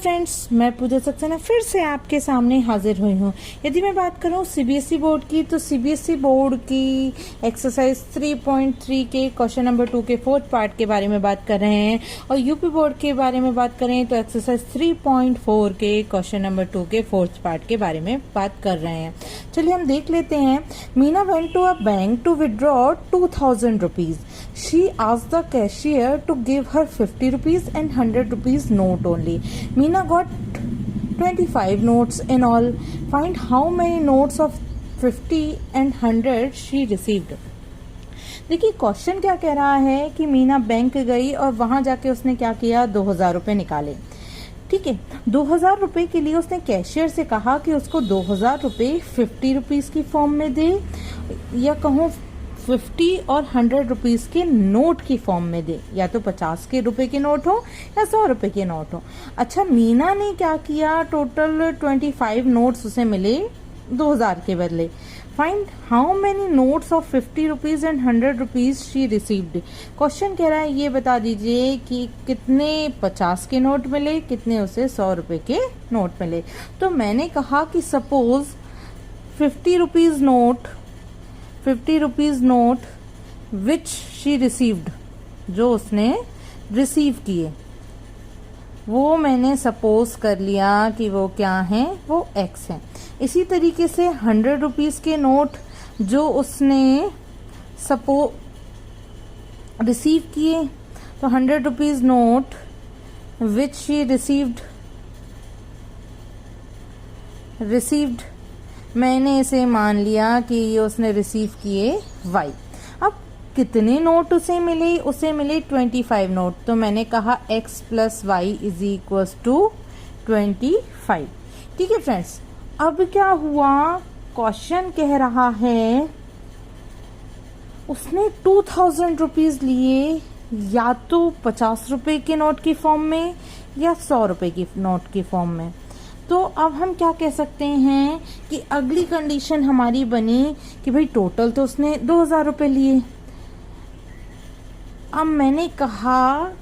Friends, मैं पूजा सक्सेना फिर से आपके सामने हाजिर हुई हूँ। यदि मैं बात करूँ सीबीएसई बोर्ड की, तो सीबीएसई बोर्ड की एक्सरसाइज 3.3 के क्वेश्चन नंबर 2 के फोर्थ पार्ट के बारे में बात कर रहे हैं, और यूपी बोर्ड के बारे में बात करें तो एक्सरसाइज 3.4 के क्वेश्चन नंबर 2 के फोर्थ पार्ट के बारे में बात कर रहे हैं। चलिए हम देख लेते हैं। Meena went to a bank to withdraw 2000 rupees. She asked the cashier to give her 50 rupees and 100 rupees note only. Meena got 25 notes in all. Find how many notes of 50 and 100 she received. देखिए question क्या कह रहा है कि Meena bank गई और वहां जाके उसने क्या किया, 2000 रुपए निकाले। ठीक है, 2000 रुपए के लिए उसने कैशियर से कहा कि उसको 2000 रुपए 50 रुपीज की फॉर्म में दे, या कहूँ 50 और 100 रुपीज के नोट की फॉर्म में दे, या तो 50 के रुपए के नोट हो या 100 रुपए के नोट हो। अच्छा, मीना ने क्या किया, टोटल 25 नोट्स उसे मिले 2000 के बदले। Find how many notes of 50 rupees and 100 rupees she received. Question कह रहा है ये बता दीजिए कि कितने 50 के नोट मिले, कितने उसे 100 रुपए के नोट मिले। तो मैंने कहा कि suppose 50 rupees note which she received, जो उसने रिसीव किए, वो मैंने सपोज कर लिया कि वो क्या है, वो एक्स है। इसी तरीके से 100 रुपीज के नोट जो उसने रिसीव किए, तो 100 rupees note which she received मैंने इसे मान लिया कि ये उसने रिसीव किए वाई। अब कितने नोट उसे मिले 25 नोट, तो मैंने कहा x plus y is equal to 25। ठीक है फ्रेंड्स, अब क्या हुआ, क्वेश्चन कह रहा है उसने 2000 रुपीज लिए, या तो 50 रुपए के नोट की फॉर्म में या 100 रुपए की नोट की फॉर्म में। तो अब हम क्या कह सकते हैं कि अगली कंडीशन हमारी बनी कि भाई टोटल तो उसने 2000 रुपए लिए। अब मैंने कहा,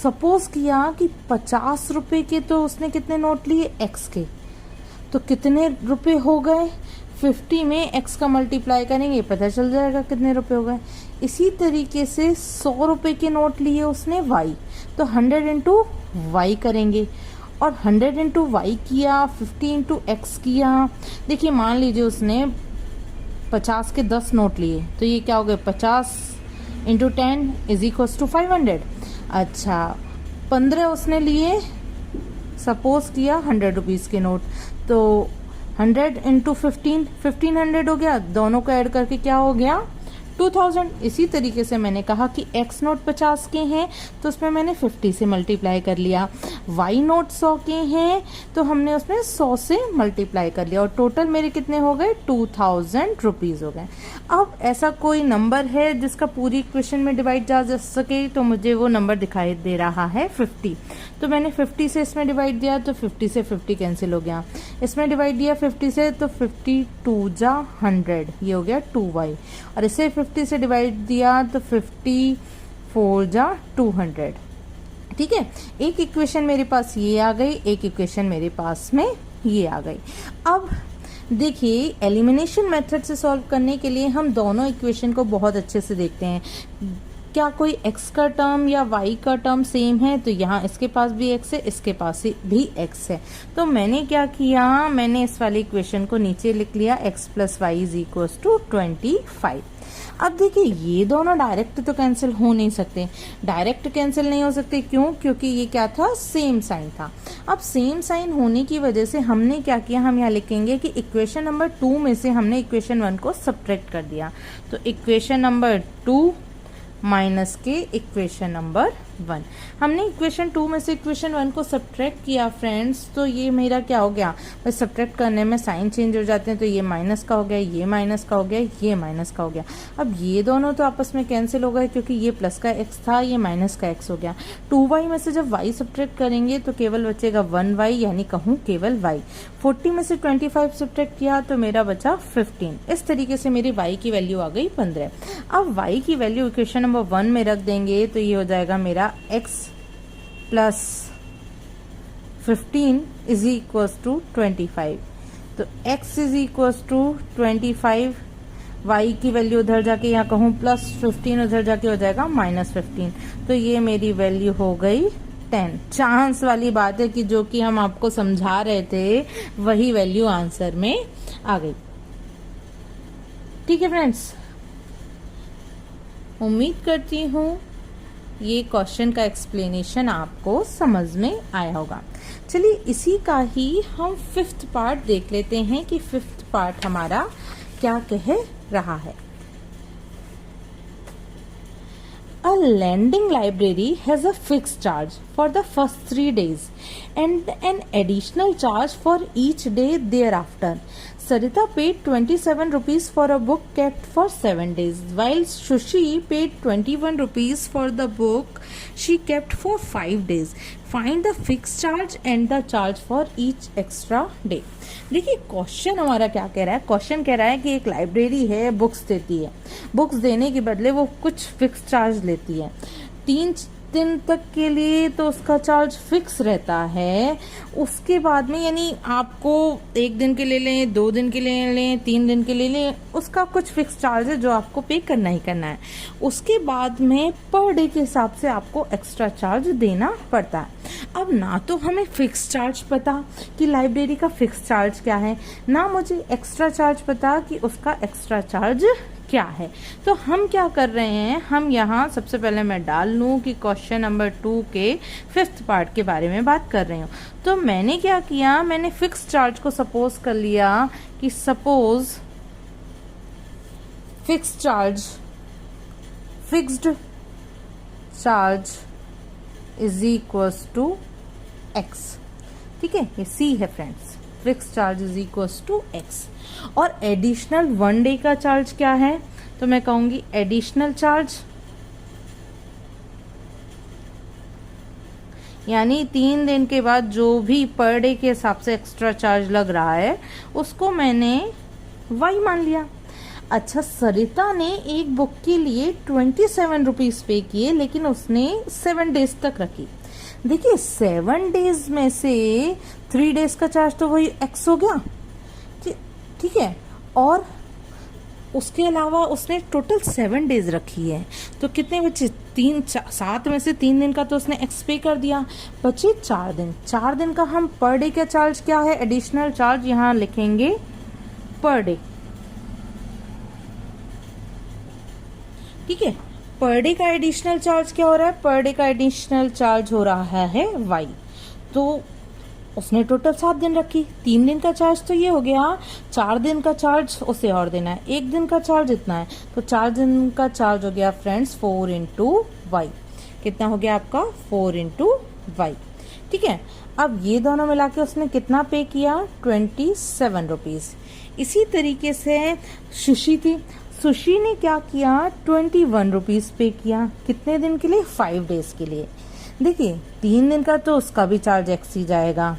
सपोज किया कि 50 रुपए के तो उसने कितने नोट लिए, एक्स के, तो कितने रुपए हो गए, 50 में एक्स का मल्टीप्लाई करेंगे पता चल जाएगा कितने रुपए हो गए। इसी तरीके से 100 रुपए के नोट लिए उसने वाई, तो 100 इंटू वाई करेंगे, और 100 इंटू वाई किया, 50 इंटू एक्स किया। देखिए मान लीजिए उसने 50 के 10 नोट लिए, तो ये क्या हो गए, 50 इंटू 10 इज इक्वल टू 500। अच्छा, 15 उसने लिए, सपोज किया 100 रुपीज के नोट, तो 100 इंटू 1500 हो गया, दोनों को ऐड करके क्या हो गया, 2000। इसी तरीके से मैंने कहा कि एक्स नोट 50 के हैं, तो उसमें मैंने 50 से मल्टीप्लाई कर लिया। वाई नोट 100 के हैं, तो हमने उसमें 100 से मल्टीप्लाई कर लिया, और टोटल मेरे कितने हो गए, 2000 रुपीज हो गए। अब ऐसा कोई नंबर है जिसका पूरी इक्वेशन में डिवाइड जा सके, तो मुझे वो नंबर दिखाई दे रहा है 50। तो मैंने 50 से इसमें डिवाइड दिया, तो 50 से 50 कैंसिल हो गया। इसमें डिवाइड दिया 50 से, तो 52 जा 100, ये हो गया 2y। और इसे 50 से डिवाइड दिया तो 54 जा 200। ठीक है, एक इक्वेशन मेरे पास ये आ गई, एक इक्वेशन मेरे पास में ये आ गई। अब देखिए, एलिमिनेशन मेथड से सॉल्व करने के लिए हम दोनों इक्वेशन को बहुत अच्छे से देखते हैं। क्या कोई x का टर्म या y का टर्म सेम है, तो यहाँ इसके पास भी x है, इसके पास भी x है। तो मैंने क्या किया, मैंने इस वाली इक्वेशन को नीचे लिख लिया, x plus y is equal to 25। अब देखिए, ये दोनों डायरेक्ट तो कैंसिल हो नहीं सकते, डायरेक्ट कैंसिल नहीं हो सकते, क्यों, क्योंकि ये क्या था, सेम साइन था। अब सेम साइन होने की वजह से हमने क्या किया, हम यहाँ लिखेंगे कि इक्वेशन नंबर 2 में से हमने इक्वेशन 1 को सब्ट्रैक्ट कर दिया। तो इक्वेशन नंबर 2 माइनस के इक्वेशन नंबर 1, हमने इक्वेशन 2 में से इक्वेशन 1 को सब्ट्रैक्ट किया फ्रेंड्स। तो ये मेरा क्या हो गया, बस सब्ट्रैक्ट करने में साइन चेंज हो जाते हैं, तो ये माइनस का हो गया, ये माइनस का हो गया, ये माइनस का हो गया। अब ये दोनों तो आपस में कैंसिल हो गए, क्योंकि ये प्लस का x था, ये माइनस का x हो गया। 2y में से जब y सब्ट्रैक्ट करेंगे तो केवल बचेगा 1y, यानी कहूँ केवल y। 40 में से 25 सब्ट्रैक्ट किया तो मेरा बचा 15। इस तरीके से मेरी y की वैल्यू आ गई 15। अब y की वैल्यू इक्वेशन नंबर 1 में रख देंगे, तो ये हो जाएगा मेरा x plus 15 is equals to 25, तो x is equals to 25, y की वैल्यू उधर जाके यहाँ कहूँ +15, उधर जाके हो जाएगा -15, तो ये मेरी वैल्यू हो गई 10। चांस वाली बात है कि जो कि हम आपको समझा रहे थे वही वैल्यू आंसर में आ गई। ठीक है फ्रेंड्स, उम्मीद करती हूँ ये क्वेश्चन का एक्सप्लेनेशन आपको समझ में आया होगा। चलिए इसी का ही हम 5th पार्ट देख लेते हैं कि 5th पार्ट हमारा क्या कह रहा है। A lending library has a fixed charge for the first 3 days and an additional charge for each day thereafter. Sarita paid 27 rupees for a book kept for 7 days, while Shushi paid 21 rupees for the book she kept for 5 days. Find the fixed charge and the charge for each extra day. देखिए question हमारा क्या कह रहा है। Question कह रहा है कि एक लाइब्रेरी है, बुक्स देती है, बुक्स देने के बदले वो कुछ फिक्स चार्ज लेती है। 3 दिन तक के लिए तो उसका चार्ज फिक्स रहता है, उसके बाद में यानी आपको 1 दिन के ले लें, 2 दिन के ले लें, 3 दिन के ले लें, उसका कुछ फिक्स चार्ज है जो आपको पे करना ही करना है। उसके बाद में पर डे के हिसाब से आपको एक्स्ट्रा चार्ज देना पड़ता है। अब ना तो हमें फिक्स चार्ज पता कि लाइब्रेरी का फिक्स चार्ज क्या है, ना मुझे एक्स्ट्रा चार्ज पता कि उसका एक्स्ट्रा चार्ज क्या है। तो हम क्या कर रहे हैं, हम यहाँ सबसे पहले मैं डाल लूँ कि क्वेश्चन नंबर 2 के 5th पार्ट के बारे में बात कर रही हूँ। तो मैंने क्या किया, मैंने फिक्स चार्ज को सपोज कर लिया कि suppose fixed charge is equals to x। ठीक है, ये c है friends, fix charge is equals to x। और एडिशनल 1 डे का चार्ज क्या है, तो मैं कहूंगी एडिशनल चार्ज यानी 3 दिन के बाद जो भी पर डे के हिसाब से एक्स्ट्रा चार्ज लग रहा है उसको मैंने y मान लिया। अच्छा, सरिता ने एक बुक के लिए 27 रुपीज पे किए, लेकिन उसने 7 डेज तक रखी। देखिए 7 डेज में से 3 डेज का चार्ज तो वही x हो गया, ठीक है, और उसके अलावा उसने टोटल 7 डेज रखी है, तो कितने बचे, 7 में से 3 दिन का तो उसने एक्स पे कर दिया, बचे 4 दिन। 4 दिन का हम पर डे का चार्ज क्या है, एडिशनल चार्ज यहाँ लिखेंगे पर डे। ठीक है, पर डे का एडिशनल चार्ज क्या हो रहा है, पर डे का एडिशनल चार्ज हो रहा है y। तो उसने टोटल 7 दिन रखी, 3 दिन का चार्ज तो ये हो गया, 4 दिन का चार्ज उसे और देना है, 1 दिन का चार्ज इतना है, तो 4 दिन का चार्ज हो गया फ्रेंड्स 4 इंटू वाई। कितना हो गया आपका, 4 इंटू वाई। ठीक है, अब ये दोनों मिला के उसने कितना पे किया, 27 रुपीज। इसी तरीके से सुशी थी, सुशी ने क्या किया, 21 रुपीज पे किया, कितने दिन के लिए, 5 डेज के लिए। देखिए 3 दिन का तो उसका भी चार्ज एक्स ही जाएगा,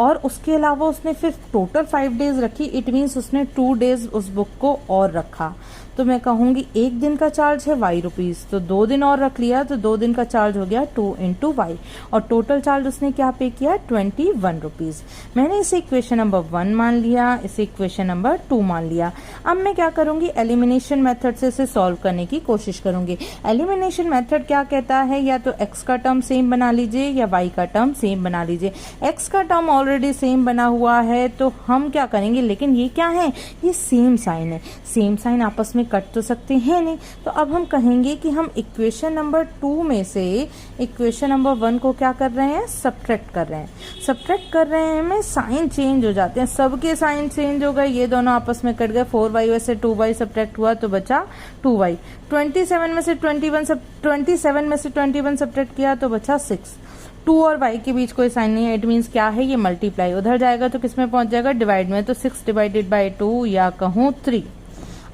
और उसके अलावा उसने फिर टोटल 5 डेज रखी, इट मीन्स उसने 2 डेज उस बुक को और रखा, तो मैं कहूंगी 1 दिन का चार्ज है y रुपीज, तो 2 दिन और रख लिया, तो 2 दिन का चार्ज हो गया 2 इंटू वाई, और टोटल चार्ज उसने क्या पे किया, 21 रुपीज। मैंने इसे इक्वेशन नंबर 1 मान लिया, इसे इक्वेशन नंबर 2 मान लिया। अब मैं क्या करूंगी, एलिमिनेशन मेथड से इसे सॉल्व करने की कोशिश करूंगी। एलिमिनेशन मेथड क्या कहता है, या तो x का टर्म सेम बना लीजिए या y का टर्म सेम बना लीजिए। x का टर्म ऑलरेडी सेम बना हुआ है, तो हम क्या करेंगे, लेकिन ये क्या है, ये सेम साइन है, सेम साइन आपस में कट तो सकते हैं नहीं, तो अब हम कहेंगे कि हम इक्वेशन नंबर 2 में से इक्वेशन नंबर 1 को क्या कर रहे हैं, सब्ट्रैक्ट कर रहे हैं। सब्ट्रैक्ट कर रहे हैं में साइन चेंज हो जाते हैं, सबके साइन चेंज हो गए, ये दोनों आपस में कट गए, 4y वैसे 2y सब्ट्रैक्ट हुआ तो बचा 2y। 27 में से 21 सब्ट्रैक्ट किया तो बचा 6। 2 और y के बीच कोई साइन नहीं है, इट मीन्स क्या है, ये मल्टीप्लाई, उधर जाएगा तो किस में पहुंच जाएगा, डिवाइड में, तो 6 डिवाइडेड बाई 2 या कहूँ 3।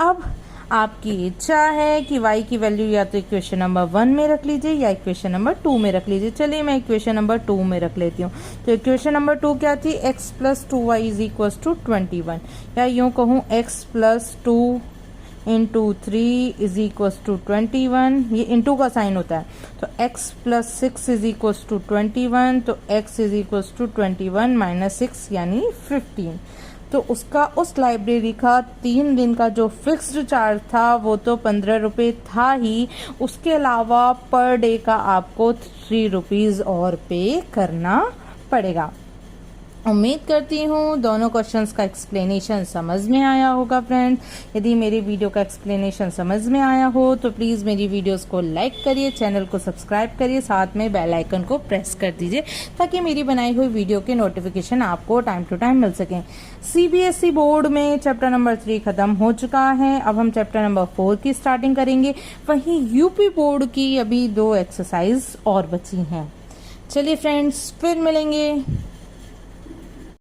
अब आपकी इच्छा है कि y की वैल्यू या तो इक्वेशन नंबर 1 में रख लीजिए या इक्वेशन नंबर 2 में रख लीजिए। चलिए मैं इक्वेशन नंबर 2 में रख लेती हूँ। तो इक्वेशन नंबर 2 क्या थी, x plus 2y is equal to 21, या यूं कहूँ x plus 2 into 3 is equals to 21, ये इंटू का साइन होता है, तो x plus 6 is equals to 21, तो x is equals to 21 minus 6 यानी 15। तो उसका उस लाइब्रेरी का 3 दिन का जो फिक्स्ड चार्ज था वो तो 15 रुपये था ही, उसके अलावा पर डे का आपको 3 रुपीज़ और पे करना पड़ेगा। उम्मीद करती हूँ दोनों क्वेश्चंस का एक्सप्लेनेशन समझ में आया होगा फ्रेंड। यदि मेरी वीडियो का एक्सप्लेनेशन समझ में आया हो तो प्लीज़ मेरी वीडियोस को लाइक करिए, चैनल को सब्सक्राइब करिए, साथ में बेल आइकन को प्रेस कर दीजिए ताकि मेरी बनाई हुई वीडियो के नोटिफिकेशन आपको टाइम टू टाइम मिल सकें। CBSE बोर्ड में चैप्टर नंबर 3 खत्म हो चुका है, अब हम चैप्टर नंबर 4 की स्टार्टिंग करेंगे। वहीं UP बोर्ड की अभी 2 एक्सरसाइज और बची हैं। चलिए फ्रेंड्स, फिर मिलेंगे।